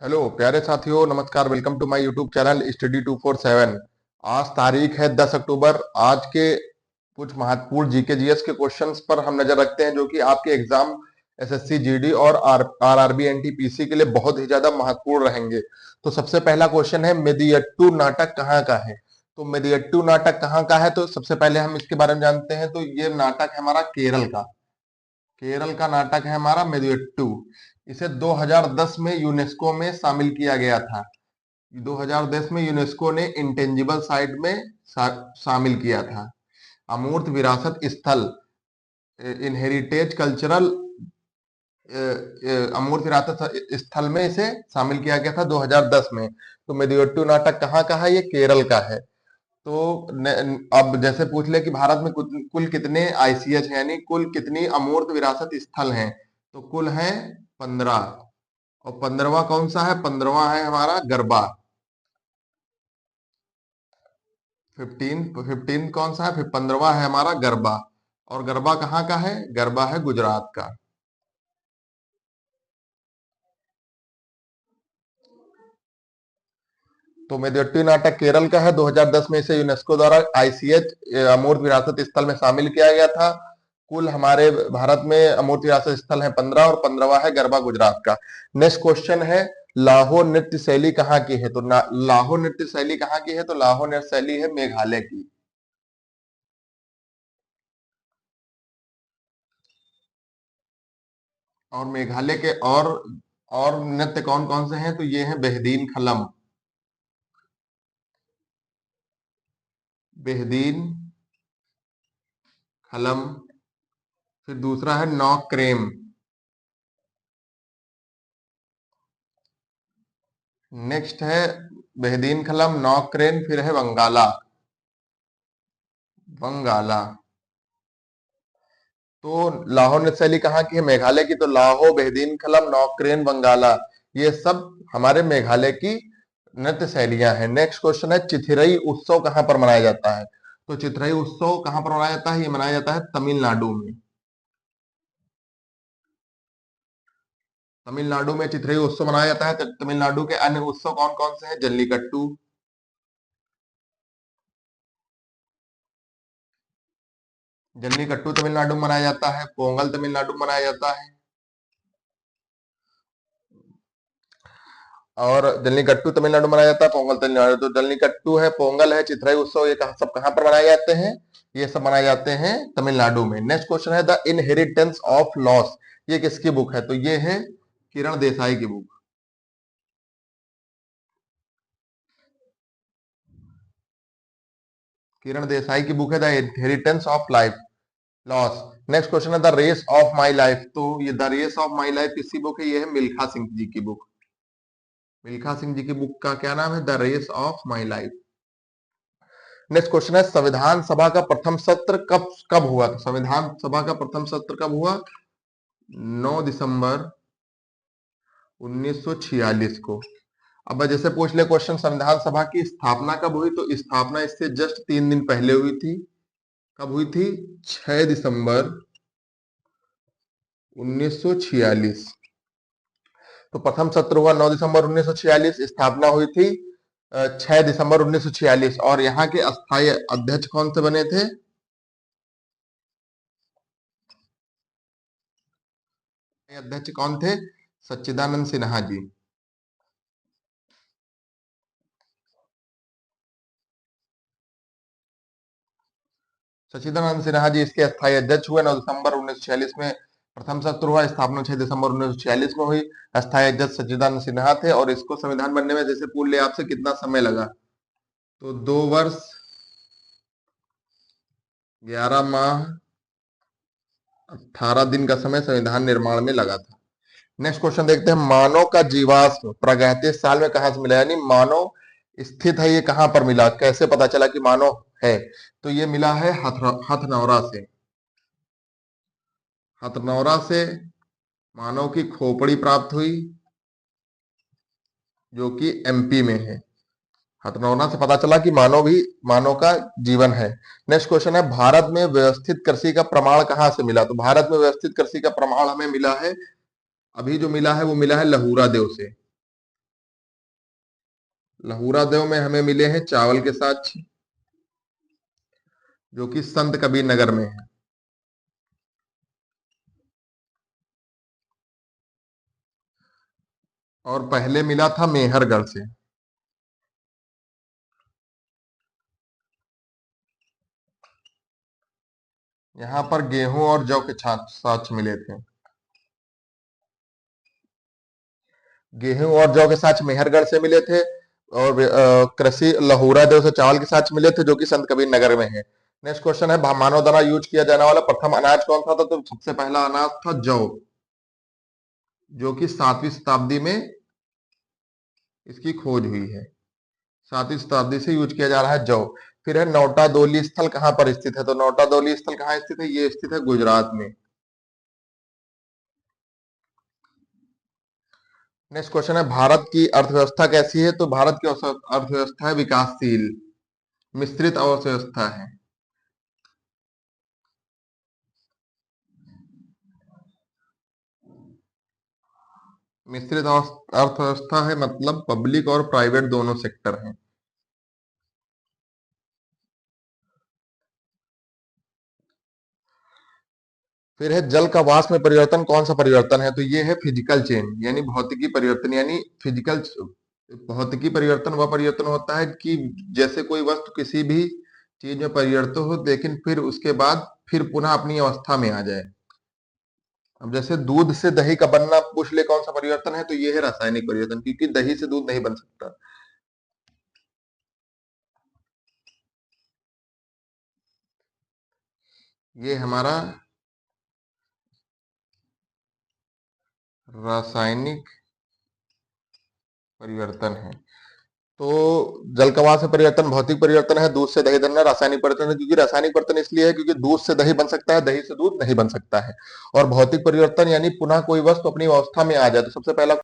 Hello प्यारे साथियों, नमस्कार। Welcome to my YouTube channel study 247। आज तारीख है 10 अक्टूबर। आज के कुछ महत्वपूर्ण जीके जीएस के क्वेश्चंस पर हम नजर रखते हैं, जो कि आपके एग्जाम एसएससी जीडी और आरआरबी एनटीपीसी के लिए बहुत ही ज्यादा महत्वपूर्ण रहेंगे। तो सबसे पहला क्वेश्चन है, मेदियट्टू नाटक कहाँ का है? तो मेदियट्टू नाटक कहाँ का है, तो सबसे पहले हम इसके बारे में जानते हैं। तो ये नाटक है हमारा केरल का नाटक है हमारा मेदियट्टू। इसे 2010 में यूनेस्को में शामिल किया गया था। 2010 में यूनेस्को ने इंटेंजिबल साइट में शामिल किया था। अमूर्त विरासत स्थल, इनहेरिटेज कल्चरल अमूर्त विरासत स्थल में इसे शामिल किया गया था 2010 में। तो मेदियट्टू नाटक कहाँ का है? ये केरल का है। तो अब जैसे पूछ ले कि भारत में कुल कितने आईसीएच हैं, यानी कुल कितनी अमूर्त विरासत स्थल हैं, तो कुल हैं 15। और 15वां कौन सा है? 15वां है हमारा गरबा। 15 कौन सा है? फिर 15वां है हमारा गरबा। और गरबा कहाँ का है? गरबा है गुजरात का। तो मेदियट्टू नाटक केरल का है। 2010 में इसे यूनेस्को द्वारा आईसीएच अमूर्त विरासत स्थल में शामिल किया गया था। कुल हमारे भारत में अमूर्त विरासत स्थल है 15, और 15वां है गरबा गुजरात का। नेक्स्ट क्वेश्चन है, लाहौर नृत्य शैली कहाँ की है? तो लाहौर नृत्य शैली कहाँ की है? तो लाहौर नृत्य शैली है मेघालय की। और मेघालय के और नृत्य कौन कौन से हैं? तो ये है बेहदीन खलम, बेहदीन खलम। फिर दूसरा है नौक क्रेम। नेक्स्ट है बेहदीन खलम, नौक क्रेन, फिर है बंगाला। बंगाला। तो लाहौर नृत्य शैली कहाँ की है? मेघालय की। तो लाहौर, बेहदीन खलम, नौक क्रेन, बंगाला, ये सब हमारे मेघालय की नृत्य शैलियां हैं। नेक्स्ट क्वेश्चन है, चिथिरई उत्सव कहाँ पर मनाया जाता है? तो चिथिरई उत्सव कहाँ पर मनाया जाता है? ये मनाया जाता है तमिलनाडु में। तमिलनाडु में चिथिरई उत्सव मनाया जाता है। तमिलनाडु के अन्य उत्सव कौन कौन से हैं? जल्लीकट्टू, जल्लीकट्टू तमिलनाडु में मनाया जाता है। पोंगल तमिलनाडु में मनाया जाता है। और जल्लीकट्टू तमिलनाडु में मनाया जाता है, पोंगल तमिलनाडु। तो जल्लीकट्टू है, पोंगल है, चिथिरई उत्सव, ये सब कहाँ पर मनाए जाते हैं? ये सब मनाए जाते हैं तमिलनाडु में। नेक्स्ट क्वेश्चन है, द इनहेरिटेंस ऑफ लॉस, ये किसकी बुक है? तो ये है किरण देसाई की बुक। किरण देसाई की बुक है the inheritance of life loss. Next question है, the race of my life. तो ये the race of my life किसकी बुक है? ये है मिल्खा सिंह जी की बुक। मिल्खा सिंह जी की बुक का क्या नाम है? The race of my life. Next question है, संविधान सभा का प्रथम सत्र कब कब हुआ? तो संविधान सभा का प्रथम सत्र कब हुआ? 9 दिसंबर 1946 को। अब जैसे पूछ ले क्वेश्चन, संविधान सभा की स्थापना कब हुई? तो स्थापना इससे जस्ट 3 दिन पहले हुई थी। कब हुई थी? 6 दिसंबर 1946। तो प्रथम सत्र हुआ 9 दिसंबर 1946, स्थापना हुई थी 6 दिसंबर 1946। और यहाँ के अस्थायी अध्यक्ष कौन से बने थे? अध्यक्ष कौन थे? सच्चिदानंद सिन्हा जी। सच्चिदानंद सिन्हा जी इसके अस्थायी अध्यक्ष हुए। 9 दिसंबर 1946 में प्रथम सत्र हुआ। स्थापना 6 दिसंबर 1946 में हुई। अस्थायी अध्यक्ष सच्चिदानंद सिन्हा थे। और इसको संविधान बनने में, जैसे पूछ ले आपसे, कितना समय लगा? तो 2 वर्ष 11 माह 18 दिन का समय संविधान निर्माण में लगा था। नेक्स्ट क्वेश्चन देखते हैं, मानव का जीवाश्म प्रागैतिक साल में कहां से मिला? यानी मानव स्थित है, ये कहां पर मिला? कैसे पता चला कि मानव है? तो ये मिला है हथनौरा से। हथनौरा से मानव की खोपड़ी प्राप्त हुई, जो कि एमपी में है। हथनौरा से पता चला कि मानव का जीवन है। नेक्स्ट क्वेश्चन है, भारत में व्यवस्थित कृषि का प्रमाण कहां से मिला? तो भारत में व्यवस्थित कृषि का प्रमाण हमें मिला है, अभी जो मिला है वो मिला है लहूरा देव से। लहूरा देव में हमें मिले हैं चावल के साक्ष्य, जो कि संत कबीर नगर में है। और पहले मिला था मेहरगढ़ से। यहां पर गेहूं और जौ के साक्ष्य मिले थे। गेहूं और जौ के साक्ष्य मेहरगढ़ से मिले थे, और कृषि लहूरा देव से चावल के साक्ष्य मिले थे, जो कि संत कबीर नगर में है। नेक्स्ट क्वेश्चन है, मानव द्वारा यूज किया जाने वाला प्रथम अनाज कौन सा था? तो सबसे पहला अनाज था जौ, जो कि 7वीं शताब्दी में इसकी खोज हुई है। 7वीं शताब्दी से यूज किया जा रहा है जौ। फिर है नौटा दोली स्थल कहां पर स्थित है? तो नौटा दोली स्थल कहां स्थित है? ये स्थित है गुजरात में। नेक्स्ट क्वेश्चन है, भारत की अर्थव्यवस्था कैसी है? तो भारत की अर्थव्यवस्था है विकासशील, मिश्रित अर्थव्यवस्था है। मिश्रित अर्थव्यवस्था है, मतलब पब्लिक और प्राइवेट दोनों सेक्टर हैं। फिर है, जल का वाष्प में परिवर्तन कौन सा परिवर्तन है? तो ये है फिजिकल चेंज, यानी भौतिकी परिवर्तन। यानी फिजिकल भौतिकी परिवर्तन वह परिवर्तन होता है कि जैसे कोई वस्तु किसी भी चीज में परिवर्तित हो, लेकिन फिर उसके बाद फिर पुनः अपनी अवस्था में आ जाए। अब जैसे दूध से दही का बनना पूछ ले कौन सा परिवर्तन है? तो ये है रासायनिक परिवर्तन, क्योंकि दही से दूध नहीं बन सकता। ये हमारा रासायनिक परिवर्तन है। तो जल का वाष्प में परिवर्तन भौतिक परिवर्तन है, दूध से दही बनना रासायनिक परिवर्तन है। क्योंकि रासायनिक परिवर्तन इसलिए है क्योंकि दूध से दही बन सकता है, दही से दूध नहीं बन सकता है। और भौतिक परिवर्तन यानी पुनः कोई वस्तु अपनी अवस्था में आ जाए। तो सबसे पहला